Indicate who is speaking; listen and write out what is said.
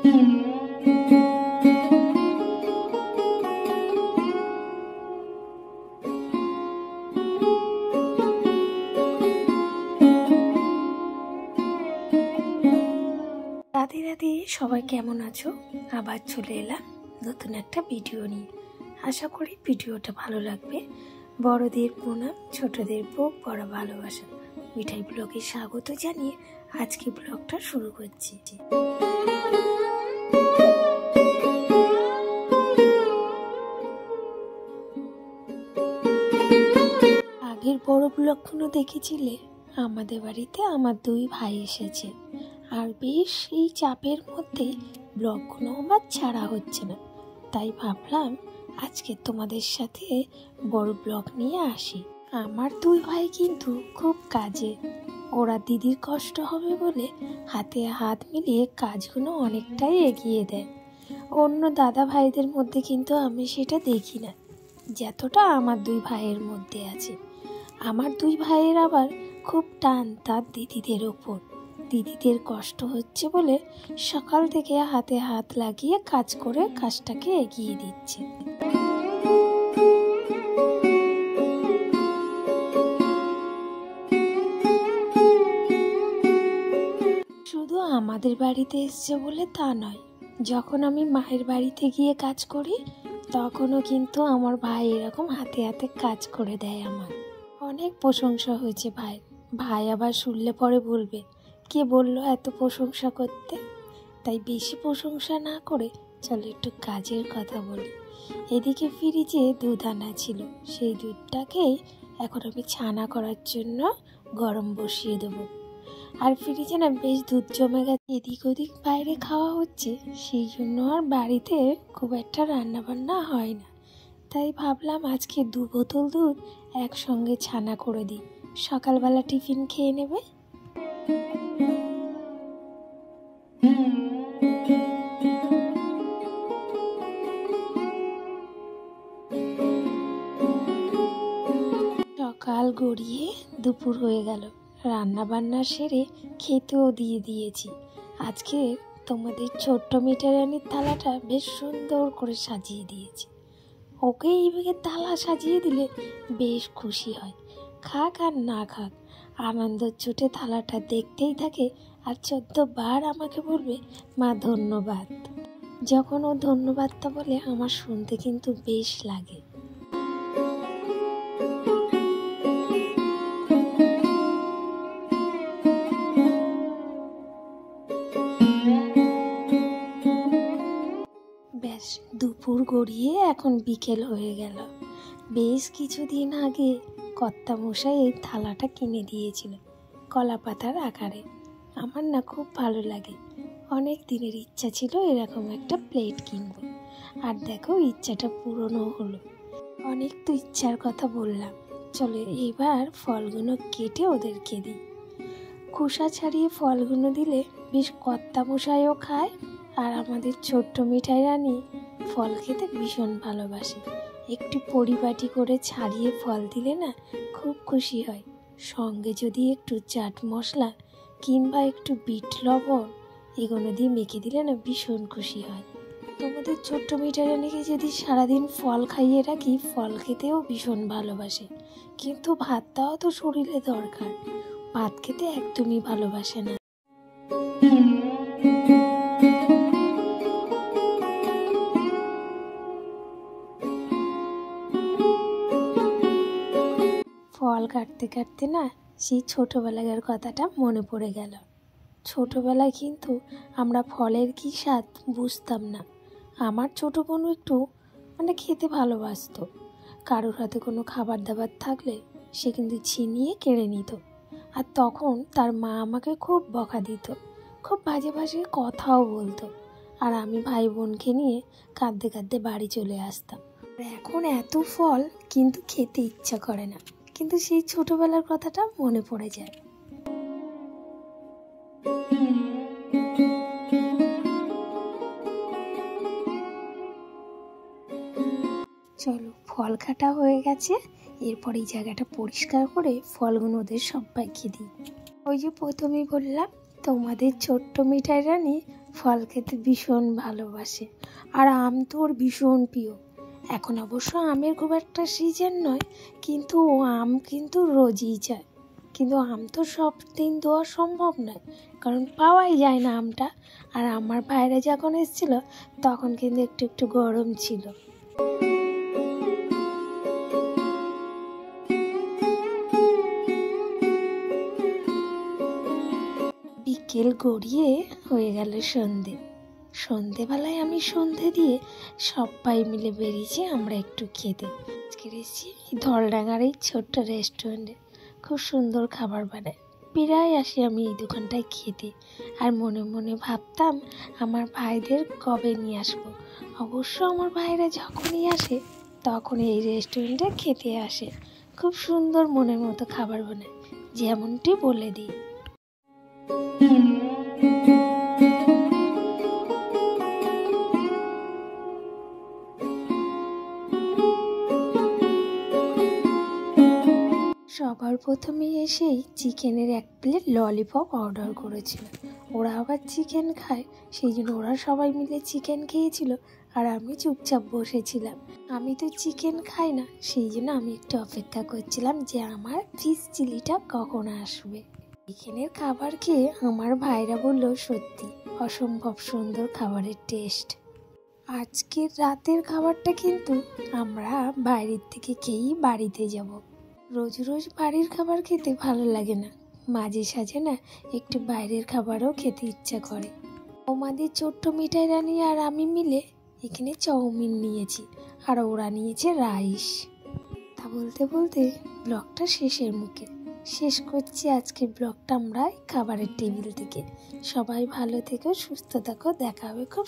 Speaker 1: রাধে রাধে, সবাই কেমন আছো? আবার চলে এলাম নতুন একটা ভিডিও নিয়ে। আশা করি ভিডিওটা ভালো লাগবে। বড়দের প্রণাম, ছোটদের বুক বড় ভালোবাসা। মিঠাই ব্লগে স্বাগত জানিয়ে আজকে ব্লগটা শুরু করছি। আগের বড় ব্লগগুলো দেখেছিলে? আমাদের বাড়িতে আমার দুই ভাই এসেছে, আর বেশ এই চাপের মধ্যে ব্লগগুলো আমার ছাড়া হচ্ছে না। তাই ভাবলাম আজকে তোমাদের সাথে বড় ব্লগ নিয়ে আসি। আমার দুই ভাই কিন্তু খুব কাজে, ওরা দিদির কষ্ট হবে বলে হাতে হাত মিলিয়ে কাজগুলো অনেকটাই এগিয়ে দেয়। অন্য দাদা ভাইদের মধ্যে কিন্তু আমি সেটা দেখি না, যতটা আমার দুই ভাইয়ের মধ্যে আছে। আমার দুই ভাইয়ের আবার খুব টান তার দিদিদের ওপর। দিদিদের কষ্ট হচ্ছে বলে সকাল থেকে হাতে হাত লাগিয়ে কাজ করে কাজটাকে এগিয়ে দিচ্ছে। শুধু আমাদের বাড়িতে এসছে বলে তা নয়, যখন আমি মায়ের বাড়িতে গিয়ে কাজ করি তখনও কিন্তু আমার ভাই এরকম হাতে হাতে কাজ করে দেয়। আমার অনেক প্রশংসা হয়েছে ভাই আবার শুনলে পরে বলবে কে বললো এত প্রশংসা করতে। তাই বেশি প্রশংসা না করে চলো একটু কাজের কথা বলি। এদিকে ফ্রিজে দুধ আনা ছিল, সেই দুধটাকেই এখন আমি ছানা করার জন্য গরম বসিয়ে দেবো। আর ফ্রিজে না বেশ দুধ জমে গেছে, এদিক ওদিক বাইরে খাওয়া হচ্ছে, সেই জন্য আর বাড়িতে খুব একটা রান্না বান্না হয় না। তাই ভাবলাম আজকে 2 বোতল দুধ একসঙ্গে ছানা করে দিই, সকালবেলা টিফিন খেয়ে নেবে। সকাল গড়িয়ে দুপুর হয়ে গেল, রান্না বান্না সেরে খেতেও দিয়ে দিয়েছি। আজকে তোমাদের ছোট্ট মিঠারানির থালাটা বেশ সুন্দর করে সাজিয়ে দিয়েছি। ওকে এইভাবে থালা সাজিয়ে দিলে বেশ খুশি হয়, খাক আর না খাক আনন্দের চোটে থালাটা দেখতেই থাকে। আর 14 বার আমাকে বলবে মা ধন্যবাদ। যখন ও ধন্যবাদটা বলে আমার শুনতে কিন্তু বেশ লাগে। ব্যাস দুপুর গড়িয়ে এখন বিকেল হয়ে গেল। বেশ কিছুদিন আগে কর্তামশাই এই থালাটা কিনে দিয়েছিল কলা পাতার আকারে। আমার না খুব ভালো লাগে, অনেক দিনের ইচ্ছা ছিল এরকম একটা প্লেট কিনবো। আর দেখো ইচ্ছাটা পূরণও হলো। অনেক তো ইচ্ছার কথা বললাম, চলো এবার ফলগুলো কেটে ওদেরকে দিই। খোসা ছাড়িয়ে ফলগুলো দিলে বেশ কর্তামশাইও খায়, আর আমাদের ছোট্ট মিঠাই রানী ফল খেতে ভীষণ ভালোবাসে। একটু পরিপাটি করে ছাড়িয়ে ফল দিলে না খুব খুশি হয়। সঙ্গে যদি একটু চাট মশলা কিংবা একটু বিট লবণ এগুলো দিয়ে মেখে দিলে না ভীষণ খুশি হয়। তোমাদের ছোট্ট মিঠাই রানীকে যদি সারাদিন ফল খাইয়ে রাখি, ফল খেতেও ভীষণ ভালোবাসে। কিন্তু ভাতটাও তো শরীরে দরকার, ভাত খেতে একদমই ভালোবাসে না। ফল কাটতে কাটতে না সেই ছোটোবেলার কথাটা মনে পড়ে গেল। ছোটোবেলায় কিন্তু আমরা ফলের কী স্বাদ বুঝতাম না। আমার ছোটো বোন একটু খেতে ভালোবাসতো। কারোর হাতে কোনো খাবার দাবার থাকলে সে কিন্তু ছিনিয়ে কেড়ে নিত। আর তখন তার মা আমাকে খুব বকা দিত, খুব বাজে বাজে কথাও বলতো। আর আমি ভাই বোনকে নিয়ে কাঁদতে কাঁদতে বাড়ি চলে আসতাম। এখন এত ফল কিন্তু খেতে ইচ্ছা করে না, কিন্তু সেই ছোটোবেলার কথাটা মনে পড়ে যায়। চলো ফল কাটা হয়ে গেছে, এরপর এই জায়গাটা পরিষ্কার করে ফলগুলো ওদের সবাইকে দিই। ওই যে প্রথমেই বললাম তোমাদের ছোট্ট মিঠাই রানী ফল খেতে ভীষণ ভালোবাসে, আর আম তো ওর ভীষণ প্রিয়। এখন অবশ্য আমের খুব একটা সিজন নয়, কিন্তু ও আম কিন্তু রোজই চায়। কিন্তু আম তো সব দিন দেওয়া সম্ভব নয়, কারণ পাওয়াই যায় না আমটা। আর আমার ভাইরা যখন এসেছিল তখন কিন্তু একটু একটু গরম ছিল। বিকেল গড়িয়ে হয়ে গেল সন্ধেবেলায় আমি সন্ধে দিয়ে সবাই মিলে বেরিয়েছি আমরা একটু খেতে। আজকে এসেছি ধলডাঙ্গার এই ছোট্ট রেস্টুরেন্টে, খুব সুন্দর খাবার বানায়। প্রায় আসি আমি এই দোকানটায় খেতে, আর মনে মনে ভাবতাম আমার ভাইদের কবে নিয়ে আসবো। অবশ্য আমার ভাইরা যখনই আসে তখন এই রেস্টুরেন্টে খেতে আসে। খুব সুন্দর মনের মতো খাবার বানায়, যেমনটি বলে দিই। সবার প্রথমে এসেই চিকেনের 1 প্লেট ললিপপ অর্ডার করেছিল। ওরা আবার চিকেন খায়, সেই জন্য ওরা সবাই মিলে চিকেন খেয়েছিল, আর আমি চুপচাপ বসেছিলাম। আমি তো চিকেন খাই না, সেই জন্য আমি একটু অপেক্ষা করছিলাম যে আমার ফিশ চিলিটা কখন আসবে। চিকেনের খাবার খেয়ে আমার ভাইরা বলল সত্যি অসম্ভব সুন্দর খাবারের টেস্ট। আজকের রাতের খাবারটা কিন্তু আমরা বাইরের থেকে খেয়েই বাড়িতে যাব। রোজ রোজ বাড়ির খাবার খেতে ভালো লাগে না, মাঝে সাঝে না একটু বাইরের খাবারও খেতে ইচ্ছা করে। আমাদের ছোট্ট মিঠাই রানী আর আমি মিলে এখানে চাউমিন নিয়েছি, আর ওরা নিয়েছে রাইস। তা বলতে বলতে ব্লগটা শেষের মুখে। শেষ করছি আজকের ব্লগটা আমরা খাবারের টেবিল থেকে। সবাই ভালো থেকো, সুস্থ থাকো, দেখা হবে খুব